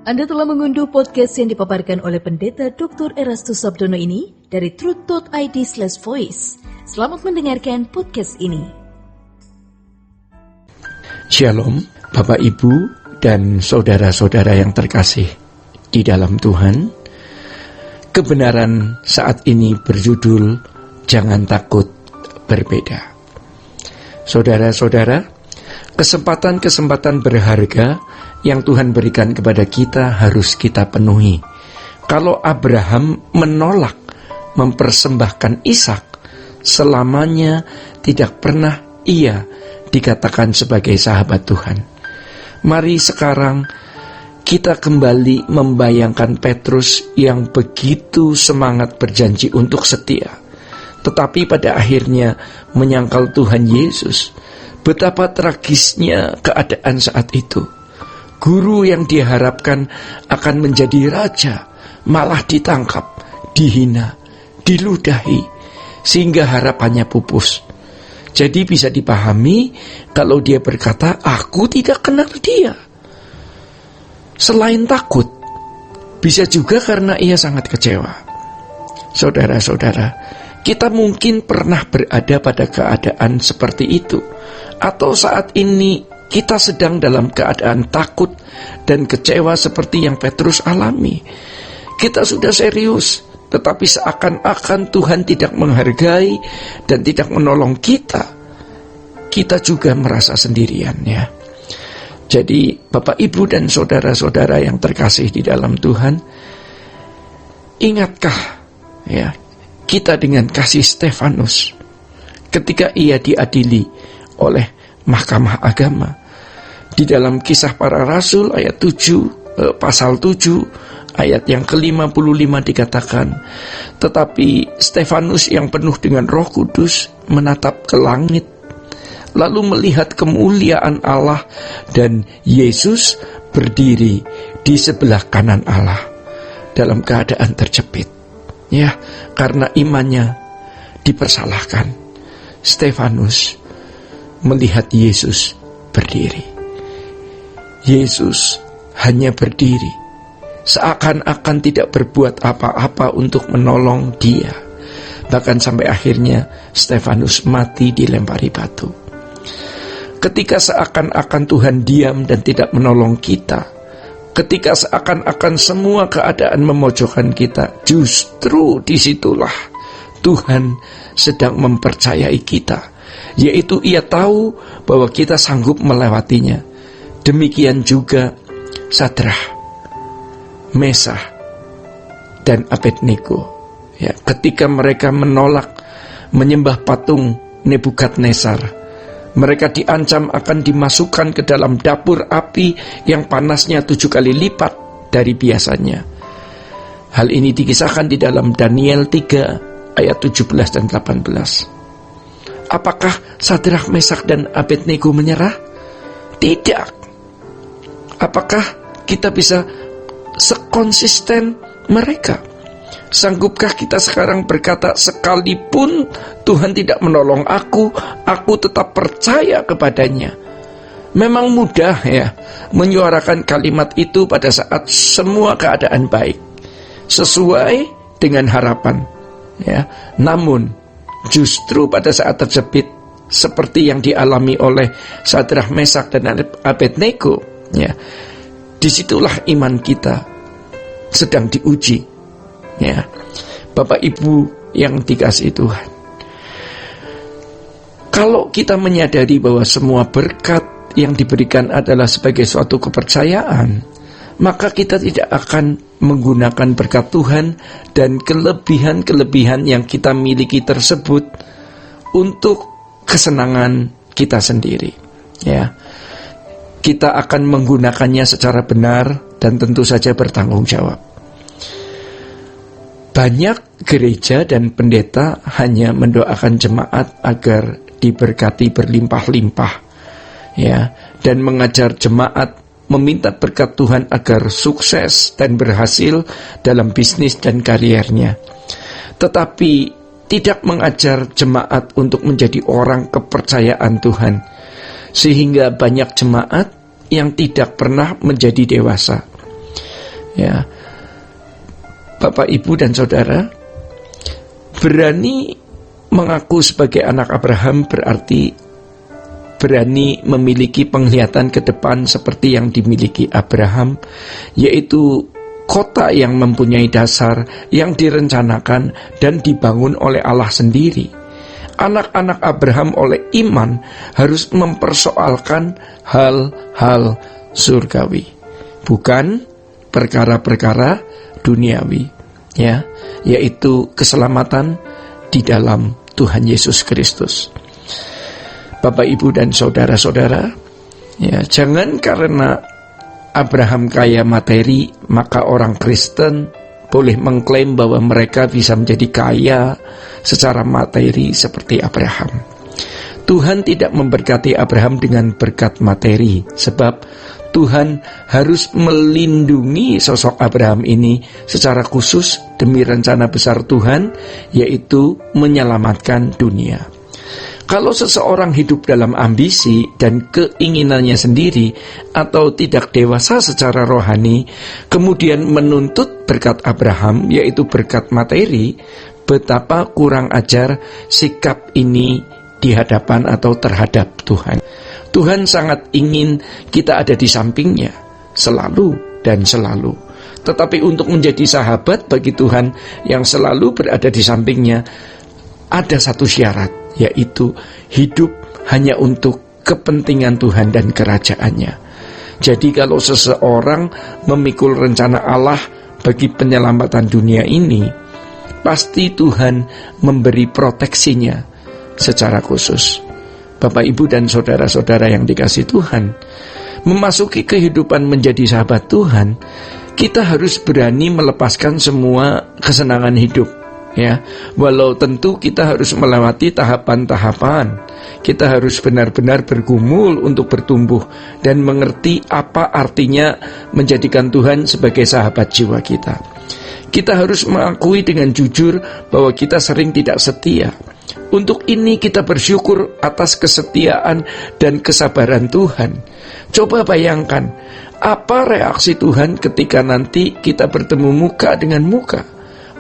Anda telah mengunduh podcast yang dipaparkan oleh Pendeta Dr. Erastus Sabdono ini dari truth.id/voice. Selamat mendengarkan podcast ini. Shalom, Bapak Ibu dan saudara-saudara yang terkasih di dalam Tuhan. Kebenaran saat ini berjudul Jangan Takut Berbeda. Saudara-saudara, kesempatan-kesempatan berharga yang Tuhan berikan kepada kita harus kita penuhi. Kalau Abraham menolak mempersembahkan Ishak, selamanya tidak pernah ia dikatakan sebagai sahabat Tuhan. Mari sekarang kita kembali membayangkan Petrus yang begitu semangat berjanji untuk setia, tetapi pada akhirnya menyangkal Tuhan Yesus. Betapa tragisnya keadaan saat itu. Guru yang diharapkan akan menjadi raja malah ditangkap, dihina, diludahi, sehingga harapannya pupus. Jadi bisa dipahami kalau dia berkata, "Aku tidak kenal dia." Selain takut, bisa juga karena ia sangat kecewa. Saudara-saudara, kita mungkin pernah berada pada keadaan seperti itu, atau saat ini kita sedang dalam keadaan takut dan kecewa seperti yang Petrus alami. Kita sudah serius, tetapi seakan-akan Tuhan tidak menghargai dan tidak menolong kita. Kita juga merasa sendirian, ya. Jadi Bapak Ibu dan saudara-saudara yang terkasih di dalam Tuhan, ingatkah ya kita dengan kasih Stefanus ketika ia diadili oleh Mahkamah Agama? Di dalam Kisah Para Rasul ayat 7, pasal 7 ayat yang ke-55 dikatakan, tetapi Stefanus yang penuh dengan Roh Kudus menatap ke langit, lalu melihat kemuliaan Allah dan Yesus berdiri di sebelah kanan Allah dalam keadaan terjepit. Ya, karena imannya dipersalahkan, Stefanus melihat Yesus berdiri. Yesus hanya berdiri, seakan-akan tidak berbuat apa-apa untuk menolong dia. Bahkan sampai akhirnya Stefanus mati dilempari batu. Ketika seakan-akan Tuhan diam dan tidak menolong kita, ketika seakan-akan semua keadaan memojokkan kita, justru disitulah Tuhan sedang mempercayai kita, yaitu ia tahu bahwa kita sanggup melewatinya. Demikian juga Sadrah, Mesah, dan Abednego. Ya, ketika mereka menolak menyembah patung Nebukadnezar, mereka diancam akan dimasukkan ke dalam dapur api yang panasnya 7 kali lipat dari biasanya. Hal ini dikisahkan di dalam Daniel 3 ayat 17 dan 18. Apakah Sadrah, Mesah, dan Abednego menyerah? Tidak. Apakah kita bisa sekonsisten mereka? Sanggupkah kita sekarang berkata, sekalipun Tuhan tidak menolong aku tetap percaya kepadanya? Memang mudah ya menyuarakan kalimat itu pada saat semua keadaan baik, sesuai dengan harapan, ya. Namun justru pada saat terjepit seperti yang dialami oleh Sadrah, Mesah, dan Abednego, ya, disitulah iman kita sedang diuji, ya. Bapak Ibu yang dikasihi Tuhan, kalau kita menyadari bahwa semua berkat yang diberikan adalah sebagai suatu kepercayaan, maka kita tidak akan menggunakan berkat Tuhan dan kelebihan-kelebihan yang kita miliki tersebut untuk kesenangan kita sendiri, ya. Kita akan menggunakannya secara benar dan tentu saja bertanggung jawab. Banyak gereja dan pendeta hanya mendoakan jemaat agar diberkati berlimpah-limpah, ya, dan mengajar jemaat meminta berkat Tuhan agar sukses dan berhasil dalam bisnis dan kariernya. Tetapi tidak mengajar jemaat untuk menjadi orang kepercayaan Tuhan, sehingga banyak jemaat yang tidak pernah menjadi dewasa. Ya, Bapak, Ibu, dan Saudara, berani mengaku sebagai anak Abraham berarti berani memiliki penglihatan ke depan seperti yang dimiliki Abraham, yaitu kota yang mempunyai dasar, yang direncanakan dan dibangun oleh Allah sendiri. Anak-anak Abraham oleh iman harus mempersoalkan hal-hal surgawi, bukan perkara-perkara duniawi, ya, yaitu keselamatan di dalam Tuhan Yesus Kristus. Bapak, Ibu, dan saudara-saudara, ya, jangan karena Abraham kaya materi, maka orang Kristen boleh mengklaim bahwa mereka bisa menjadi kaya secara materi seperti Abraham. Tuhan tidak memberkati Abraham dengan berkat materi, sebab Tuhan harus melindungi sosok Abraham ini secara khusus demi rencana besar Tuhan, yaitu menyelamatkan dunia. Kalau seseorang hidup dalam ambisi dan keinginannya sendiri atau tidak dewasa secara rohani, kemudian menuntut berkat Abraham, yaitu berkat materi, betapa kurang ajar sikap ini di hadapan atau terhadap Tuhan. Tuhan sangat ingin kita ada di sampingnya, selalu dan selalu. Tetapi untuk menjadi sahabat bagi Tuhan yang selalu berada di sampingnya, ada satu syarat, yaitu hidup hanya untuk kepentingan Tuhan dan kerajaannya. Jadi kalau seseorang memikul rencana Allah bagi penyelamatan dunia ini, pasti Tuhan memberi proteksinya secara khusus. Bapak, Ibu, dan saudara-saudara yang dikasihi Tuhan, memasuki kehidupan menjadi sahabat Tuhan, kita harus berani melepaskan semua kesenangan hidup. Ya, walau tentu kita harus melewati tahapan-tahapan. Kita harus benar-benar bergumul untuk bertumbuh dan mengerti apa artinya menjadikan Tuhan sebagai sahabat jiwa kita. Kita harus mengakui dengan jujur bahwa kita sering tidak setia. Untuk ini kita bersyukur atas kesetiaan dan kesabaran Tuhan. Coba bayangkan, apa reaksi Tuhan ketika nanti kita bertemu muka dengan muka?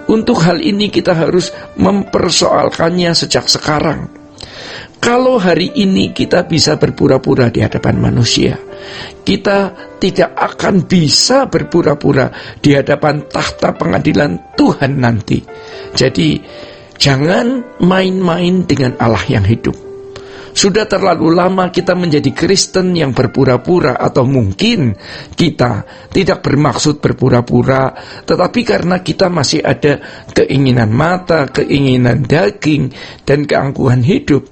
Untuk hal ini kita harus mempersoalkannya sejak sekarang. Kalau hari ini kita bisa berpura-pura di hadapan manusia, kita tidak akan bisa berpura-pura di hadapan tahta pengadilan Tuhan nanti. Jadi jangan main-main dengan Allah yang hidup. Sudah terlalu lama kita menjadi Kristen yang berpura-pura, atau mungkin kita tidak bermaksud berpura-pura, tetapi karena kita masih ada keinginan mata, keinginan daging, dan keangkuhan hidup,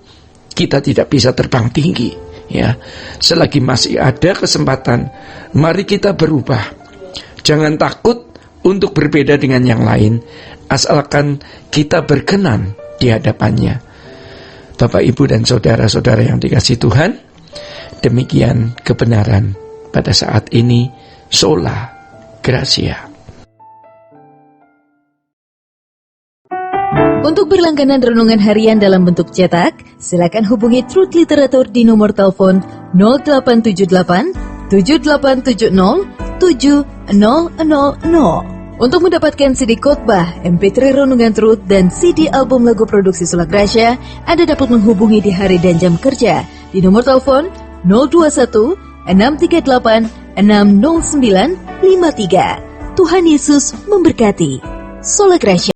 kita tidak bisa terbang tinggi. Ya, selagi masih ada kesempatan, mari kita berubah. Jangan takut untuk berbeda dengan yang lain, asalkan kita berkenan di hadapannya. Bapak, Ibu, dan saudara-saudara yang dikasihi Tuhan, demikian kebenaran pada saat ini. Sola Gracia. Untuk berlangganan renungan harian dalam bentuk cetak, silakan hubungi Truth Literatur di nomor telepon 0878 7870 7000. Untuk mendapatkan CD khotbah, MP3 Renungan Truth, dan CD album lagu produksi Sola Gracia, Anda dapat menghubungi di hari dan jam kerja di nomor telepon 021 638 60953. Tuhan Yesus memberkati. Sola Gracia.